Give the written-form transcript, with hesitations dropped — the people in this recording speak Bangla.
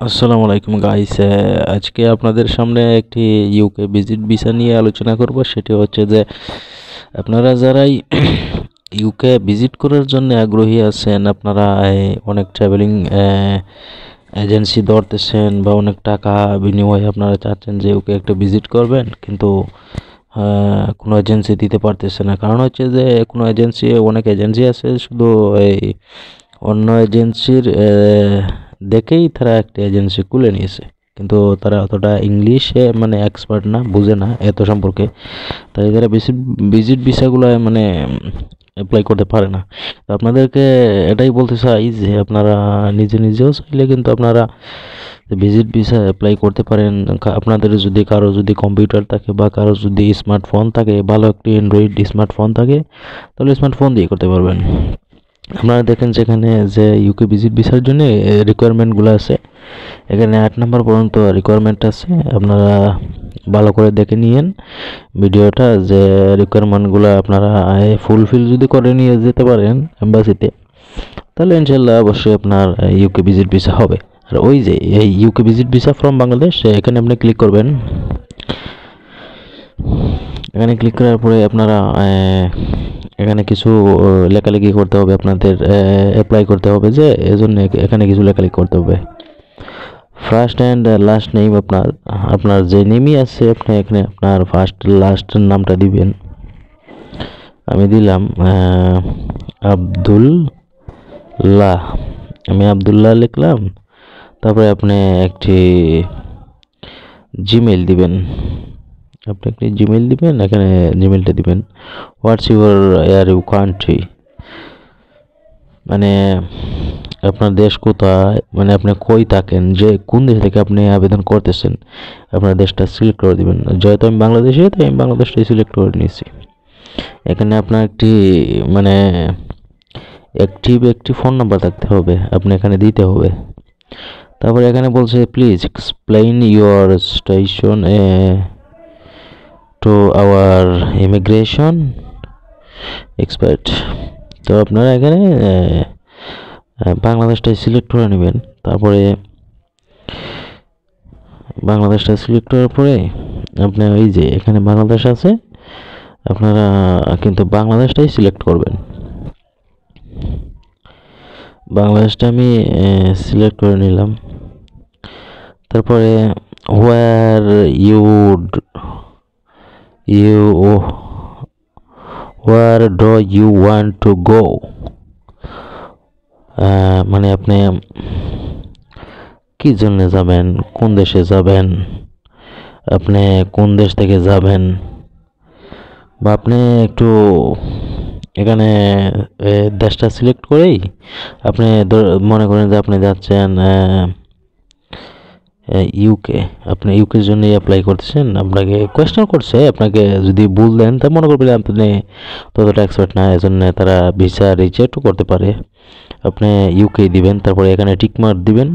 আসসালামু আলাইকুম গাইস, আজকে আপনাদের সামনে একটি ইউকে ভিজিট ভিসা নিয়ে আলোচনা করব। সেটি হচ্ছে যে আপনারা যারাই ইউকে ভিজিট করার জন্য আগ্রহী আছেন, আপনারা অনেক ট্রাভেলিং এজেন্সি ধরতেছেন বা অনেক টাকা বিনিময়ে আপনারা চাচ্ছেন যে ইউকে একটা ভিজিট করবেন, কিন্তু কোনো এজেন্সি দিতে পারতেছে না। কারণ হচ্ছে যে অনেক এজেন্সি আছে, শুধু এই অন্য এজেন্সির দেখেই তারা একটা এজেন্সি খুলে নিয়েছে, কিন্তু তারা অতটা ইংলিশে মানে এক্সপার্ট না, বুঝে না এত সম্পর্কে। তাই তারা বেশি ভিজিট ভিসাগুলো মানে অ্যাপ্লাই করতে পারে না। তো আপনাদেরকে এটাই বলতে চাই যে আপনারা নিজেও চাইলে কিন্তু আপনারা ভিজিট ভিসা অ্যাপ্লাই করতে পারেন। আপনাদের যদি কারো কম্পিউটার থাকে বা কারো যদি স্মার্টফোন থাকে, ভালো একটি অ্যান্ড্রয়েড স্মার্টফোন থাকে, তাহলে স্মার্টফোন দিয়ে করতে পারবেন। আপনারা দেখেন যেখানে যে ইউকে ভিজিট ভিসার জন্য রিকোয়ারমেন্টগুলো আছে, এখানে 8 নম্বর পর্যন্ত রিকোয়ারমেন্ট আছে। আপনারা ভালো করে দেখে নিয়েন ভিডিওটা, যে রিকোয়ারমেন্টগুলো আপনারা ফুলফিল যদি করে নিয়ে যেতে পারেন এম্বাসিতে, তাহলে ইনশাল্লাহ অবশ্যই আপনার ইউকে ভিজিট ভিসা হবে। আর ওই যে এই UK visit visa from Bangladesh, এখানে আপনি ক্লিক করবেন। এখানে ক্লিক করার পরে আপনারা এখানে কিছু লেখালেখি করতে হবে, আপনাদের অ্যাপ্লাই করতে হবে, যে এজন্য এখানে কিছু লেখালেখি করতে হবে। ফার্স্ট অ্যান্ড লাস্ট নেম, আপনার যে নেমই আছে আপনি এখানে আপনার ফার্স্ট লাস্ট নামটা দিবেন। আমি দিলাম আব্দুল্লাহ, আমি আব্দুল্লাহ লিখলাম। তারপরে আপনি একটি জিমেইল দিবেন, এখানে জিমেইলটা দিবেন। হোয়াটস ইউর কান্ট্রি, মানে আপনার দেশ কোথায়, মানে আপনি কই থাকেন, যে কোন দেশ থেকে আপনি আবেদন করতেছেন, আপনার দেশটা সিলেক্ট করে দিবেন। যেহেতু আমি বাংলাদেশে, তাই আমি বাংলাদেশটাই সিলেক্ট করে নিয়েছি। এখানে আপনার একটি মানে একটি ফোন নাম্বার থাকতে হবে, আপনি এখানে দিতে হবে। তারপরে এখানে বলছে please explain your station to our immigration expert. তো আপনারা এখানে বাংলাদেশটাই সিলেক্ট করে নেবেন। তারপরে বাংলাদেশটা সিলেক্ট করার পরে আপনি ওই যে এখানে বাংলাদেশ আছে, আপনারা কিন্তু বাংলাদেশটাই সিলেক্ট করবেন। বাংলাদেশটা আমি সিলেক্ট করে নিলাম। তারপরে where do you want to go, মানে আপনি কি জন্য যাবেন, কোন দেশে যাবেন, আপনি কোন দেশ থেকে যাবেন, বা আপনি একটু এখানে দেশটা সিলেক্ট করেই আপনি মনে করেন যে আপনি যাচ্ছেন ইউকে, আপনি ইউকের জন্য অ্যাপ্লাই করতেছেন। আপনাকে কোয়েশ্চেন করছে, আপনাকে যদি ভুল দেন তা মনে করবেন আপনি ততটা এক্সপার্ট না, এজন্য তারা ভিসা রিজেক্টও করতে পারে। আপনি ইউকে দিবেন, তারপরে এখানে টিক মার্ক দিবেন।